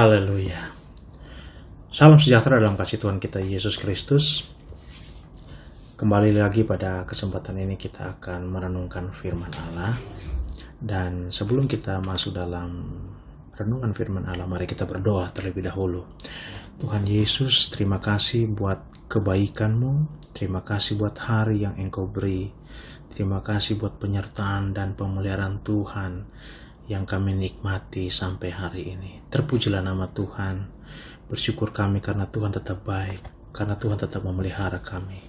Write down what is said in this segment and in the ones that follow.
Haleluya. Salam sejahtera dalam kasih Tuhan kita Yesus Kristus. Kembali lagi pada kesempatan ini kita akan merenungkan firman Allah. Dan sebelum kita masuk dalam renungan firman Allah, mari kita berdoa terlebih dahulu. Tuhan Yesus, terima kasih buat kebaikan-Mu. Terima kasih buat hari yang Engkau beri. Terima kasih buat penyertaan dan pemeliharaan Tuhan yang kami nikmati sampai hari ini. Terpujilah nama Tuhan. Bersyukur kami karena Tuhan tetap baik, karena Tuhan tetap memelihara kami,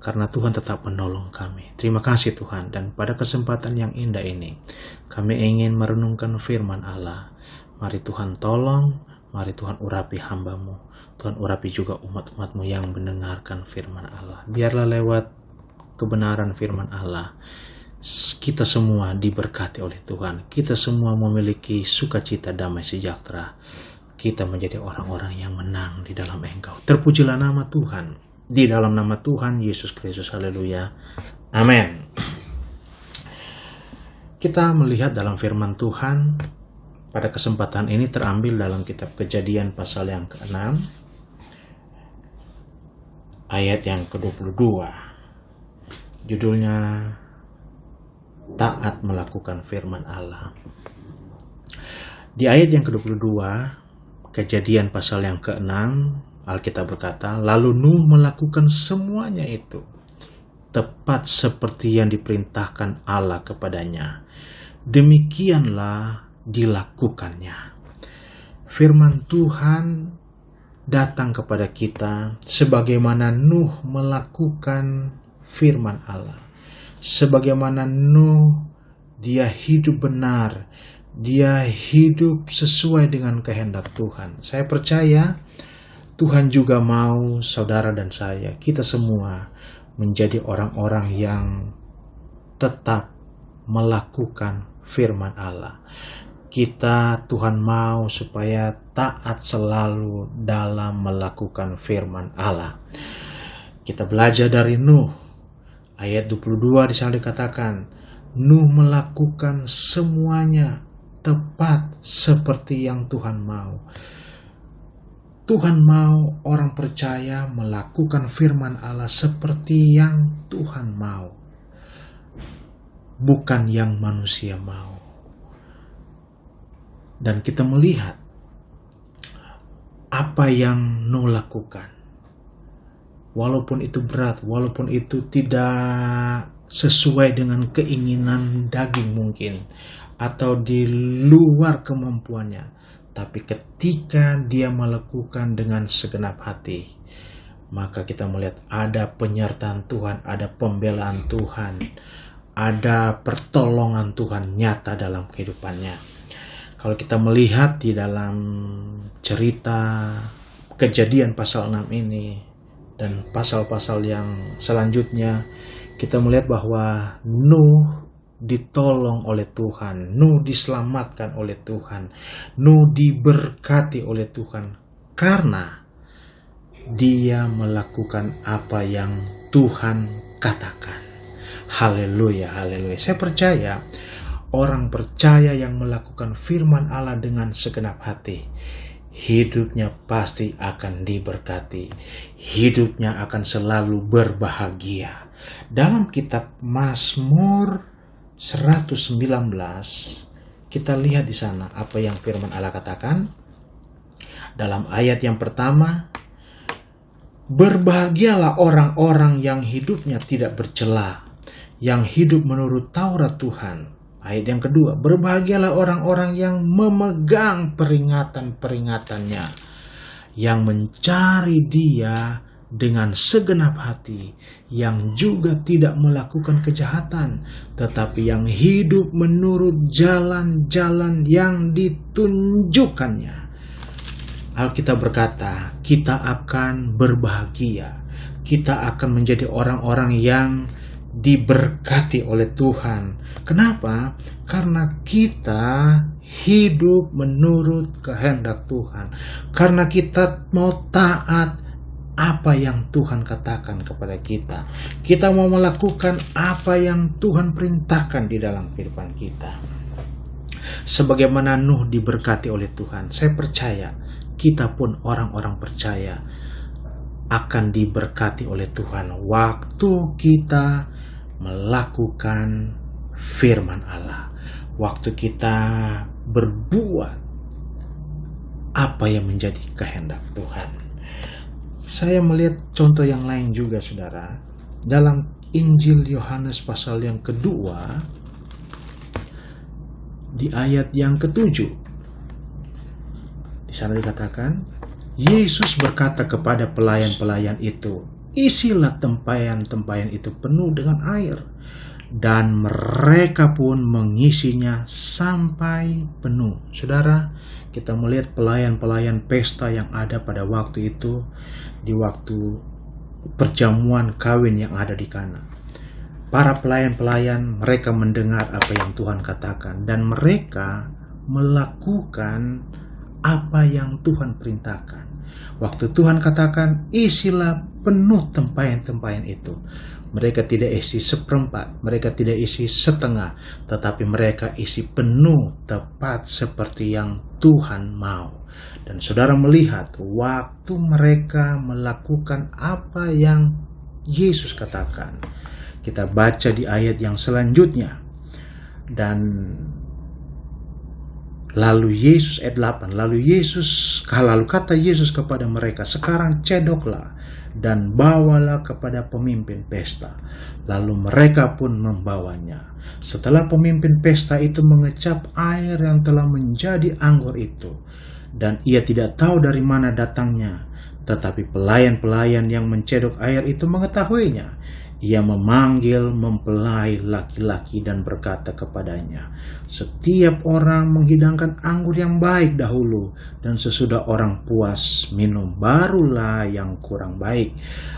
karena Tuhan tetap menolong kami. Terima kasih Tuhan. Dan pada kesempatan yang indah ini, kami ingin merenungkan firman Allah. Mari Tuhan tolong, mari Tuhan urapi hamba-Mu. Tuhan urapi juga umat-umat-Mu yang mendengarkan firman Allah. Biarlah lewat kebenaran firman Allah, kita semua diberkati oleh Tuhan. Kita semua memiliki sukacita, damai, sejahtera. Kita menjadi orang-orang yang menang di dalam Engkau. Terpujilah nama Tuhan. Di dalam nama Tuhan Yesus Kristus. Haleluya. Amin. Kita melihat dalam firman Tuhan pada kesempatan ini terambil dalam kitab Kejadian pasal yang ke-6 ayat yang ke-22. Judulnya taat melakukan firman Allah. Di ayat yang ke-22, Kejadian pasal yang ke-6, Alkitab berkata, lalu Nuh melakukan semuanya itu tepat seperti yang diperintahkan Allah kepadanya. Demikianlah dilakukannya. Firman Tuhan datang kepada kita sebagaimana Nuh melakukan firman Allah. Sebagaimana Nuh, dia hidup benar, dia hidup sesuai dengan kehendak Tuhan. Saya percaya Tuhan juga mau saudara dan saya, kita semua menjadi orang-orang yang tetap melakukan firman Allah. Tuhan mau supaya taat selalu dalam melakukan firman Allah. Kita belajar dari Nuh. Ayat 22 di sana dikatakan, Nuh melakukan semuanya tepat seperti yang Tuhan mau. Tuhan mau orang percaya melakukan firman Allah seperti yang Tuhan mau, bukan yang manusia mau. Dan kita melihat apa yang Nuh lakukan. Walaupun itu berat, walaupun itu tidak sesuai dengan keinginan daging mungkin, atau di luar kemampuannya, tapi ketika dia melakukan dengan segenap hati, maka kita melihat ada penyertaan Tuhan, ada pembelaan Tuhan, ada pertolongan Tuhan nyata dalam kehidupannya. Kalau kita melihat di dalam cerita Kejadian pasal 6 ini, dan pasal-pasal yang selanjutnya, kita melihat bahwa Nuh ditolong oleh Tuhan, Nuh diselamatkan oleh Tuhan, Nuh diberkati oleh Tuhan karena dia melakukan apa yang Tuhan katakan. Haleluya, haleluya. Saya percaya orang percaya yang melakukan firman Allah dengan segenap hati, hidupnya pasti akan diberkati. Hidupnya akan selalu berbahagia. Dalam kitab Mazmur 119, kita lihat di sana apa yang firman Allah katakan. Dalam ayat yang pertama, berbahagialah orang-orang yang hidupnya tidak bercela, yang hidup menurut Taurat Tuhan. Ayat yang kedua, berbahagialah orang-orang yang memegang peringatan-peringatannya, yang mencari Dia dengan segenap hati, yang juga tidak melakukan kejahatan, tetapi yang hidup menurut jalan-jalan yang ditunjukkannya. Alkitab berkata, kita akan berbahagia, kita akan menjadi orang-orang yang diberkati oleh Tuhan. Kenapa? Karena kita hidup menurut kehendak Tuhan. Karena kita mau taat apa yang Tuhan katakan kepada kita. Kita mau melakukan apa yang Tuhan perintahkan di dalam kehidupan kita. Sebagaimana Nuh diberkati oleh Tuhan, saya percaya kita pun orang-orang percaya akan diberkati oleh Tuhan waktu kita melakukan firman Allah, waktu kita berbuat apa yang menjadi kehendak Tuhan. Saya melihat contoh yang lain juga, saudara, dalam Injil Yohanes pasal yang kedua, di ayat yang ke-7. Di sana dikatakan, Yesus berkata kepada pelayan-pelayan itu, isilah tempayan-tempayan itu penuh dengan air. Dan mereka pun mengisinya sampai penuh. Saudara, kita melihat pelayan-pelayan pesta yang ada pada waktu itu, di waktu perjamuan kawin yang ada di Kana. Para pelayan-pelayan, mereka mendengar apa yang Tuhan katakan, dan mereka melakukan apa yang Tuhan perintahkan. Waktu Tuhan katakan, isilah penuh tempayan-tempayan itu, mereka tidak isi seperempat, mereka tidak isi setengah, tetapi mereka isi penuh, tepat seperti yang Tuhan mau. Dan saudara melihat, waktu mereka melakukan apa yang Yesus katakan, kita baca di ayat yang selanjutnya. Dan lalu Yesus, ayat 8, lalu kata Yesus kepada mereka, sekarang cedoklah dan bawalah kepada pemimpin pesta. Lalu mereka pun membawanya. Setelah pemimpin pesta itu mengecap air yang telah menjadi anggur itu, dan ia tidak tahu dari mana datangnya, tetapi pelayan-pelayan yang mencedok air itu mengetahuinya. Ia memanggil mempelai laki-laki dan berkata kepadanya, setiap orang menghidangkan anggur yang baik dahulu, dan sesudah orang puas minum, barulah yang kurang baik.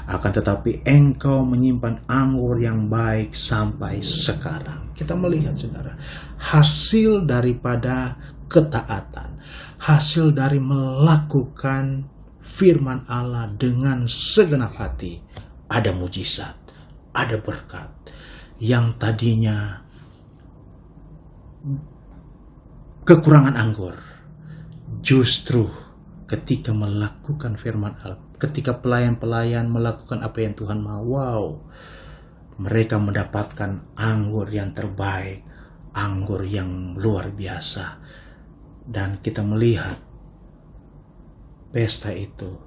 Akan tetapi engkau menyimpan anggur yang baik sampai sekarang. Kita melihat, saudara, hasil daripada ketaatan, hasil dari melakukan firman Allah dengan segenap hati, ada mujizat, ada berkat. Yang tadinya kekurangan anggur, justru ketika melakukan firman Allah, ketika pelayan-pelayan melakukan apa yang Tuhan mau, mereka mendapatkan anggur yang terbaik, anggur yang luar biasa. Dan kita melihat pesta itu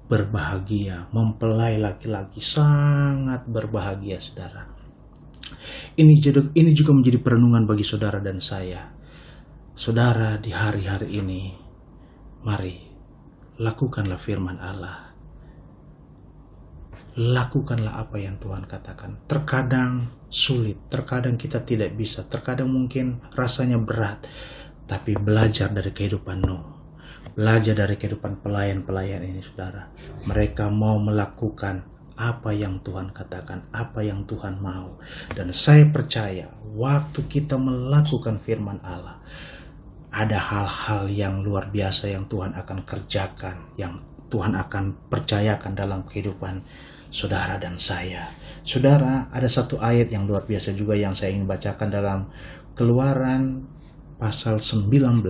berbahagia, mempelai laki-laki sangat berbahagia, saudara. Ini juga menjadi perenungan bagi saudara dan saya. Saudara, di hari-hari ini, mari lakukanlah firman Allah. Lakukanlah apa yang Tuhan katakan. Terkadang sulit, terkadang kita tidak bisa, terkadang mungkin rasanya berat, tapi belajar dari kehidupan Nuh. Belajar dari kehidupan pelayan-pelayan ini, saudara. Mereka mau melakukan apa yang Tuhan katakan, apa yang Tuhan mau. Dan saya percaya, waktu kita melakukan firman Allah, ada hal-hal yang luar biasa yang Tuhan akan kerjakan, yang Tuhan akan percayakan dalam kehidupan saudara dan saya. Saudara, ada satu ayat yang luar biasa juga yang saya ingin bacakan dalam Keluaran pasal 19,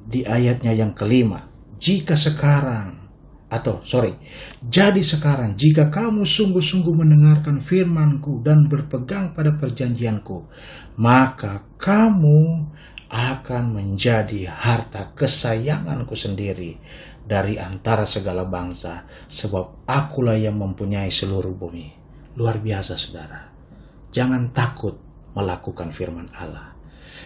di ayatnya yang kelima. Jadi sekarang jika kamu sungguh-sungguh mendengarkan firman-Ku dan berpegang pada perjanjian-Ku, maka kamu akan menjadi harta kesayangan-Ku sendiri dari antara segala bangsa, sebab Akulah yang mempunyai seluruh bumi. Luar biasa, saudara. Jangan takut melakukan firman Allah.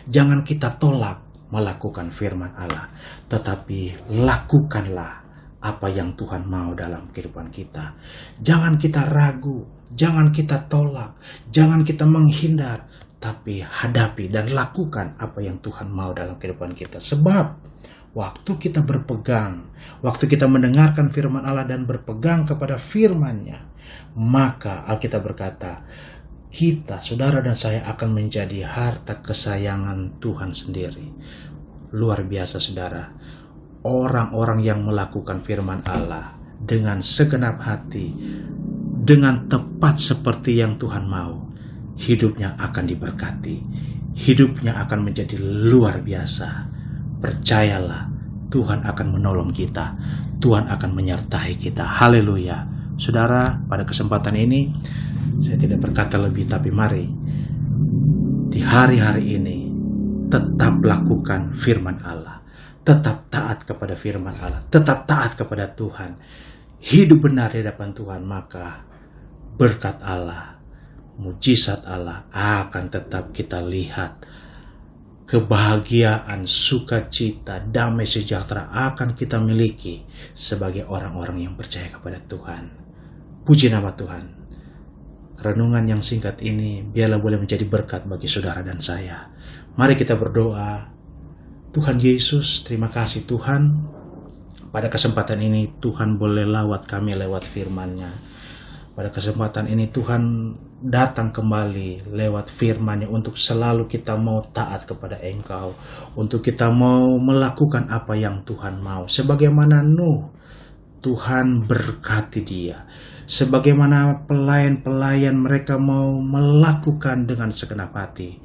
Jangan kita tolak melakukan firman Allah, tetapi lakukanlah apa yang Tuhan mau dalam kehidupan kita. Jangan kita ragu, jangan kita tolak, jangan kita menghindar, tapi hadapi dan lakukan apa yang Tuhan mau dalam kehidupan kita. Sebab waktu kita berpegang, waktu kita mendengarkan firman Allah dan berpegang kepada firman-Nya, maka Alkitab berkata, kita, saudara dan saya, akan menjadi harta kesayangan Tuhan sendiri. Luar biasa, saudara. Orang-orang yang melakukan firman Allah dengan segenap hati, dengan tepat seperti yang Tuhan mau, hidupnya akan diberkati. Hidupnya akan menjadi luar biasa. percayalah, Tuhan akan menolong kita, Tuhan akan menyertai kita. Haleluya. Saudara, pada kesempatan ini saya tidak berkata lebih, tapi mari di hari-hari ini tetap lakukan firman Allah, tetap taat kepada firman Allah, tetap taat kepada Tuhan, hidup benar di hadapan Tuhan, maka berkat Allah, mujizat Allah akan tetap kita lihat. Kebahagiaan, sukacita, damai sejahtera akan kita miliki sebagai orang-orang yang percaya kepada Tuhan. Puji nama Tuhan. Renungan yang singkat ini biarlah boleh menjadi berkat bagi saudara dan saya. Mari kita berdoa. Tuhan Yesus, terima kasih Tuhan. Pada kesempatan ini Tuhan boleh lawat kami lewat firman-Nya. Pada kesempatan ini Tuhan datang kembali lewat firman-Nya untuk selalu kita mau taat kepada Engkau, untuk kita mau melakukan apa yang Tuhan mau. Sebagaimana Nuh, Tuhan berkati dia. Sebagaimana pelayan-pelayan mereka mau melakukan dengan segenap hati,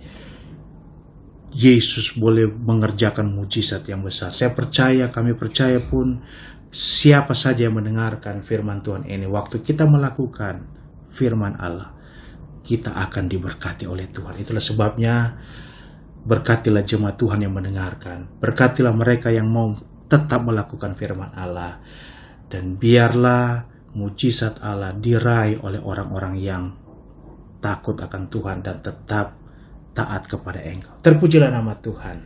Yesus boleh mengerjakan mujizat yang besar. Saya percaya, kami percaya pun, siapa saja yang mendengarkan firman Tuhan ini, waktu kita melakukan firman Allah, kita akan diberkati oleh Tuhan. Itulah sebabnya berkatilah jemaat Tuhan yang mendengarkan. Berkatilah mereka yang mau tetap melakukan firman Allah. Dan biarlah mujizat Allah diraih oleh orang-orang yang takut akan Tuhan dan tetap taat kepada Engkau. Terpujilah nama Tuhan.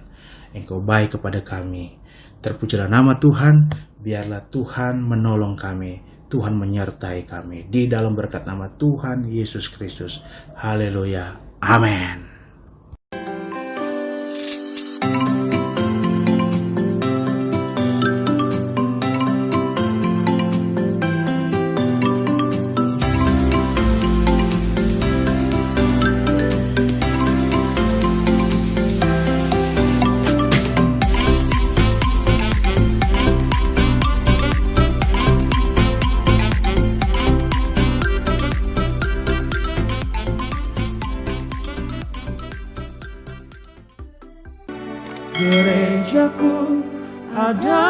Engkau baik kepada kami. Terpujilah nama Tuhan. Biarlah Tuhan menolong kami, Tuhan menyertai kami. Di dalam berkat nama Tuhan Yesus Kristus. Haleluya. Amin. Gerejaku ada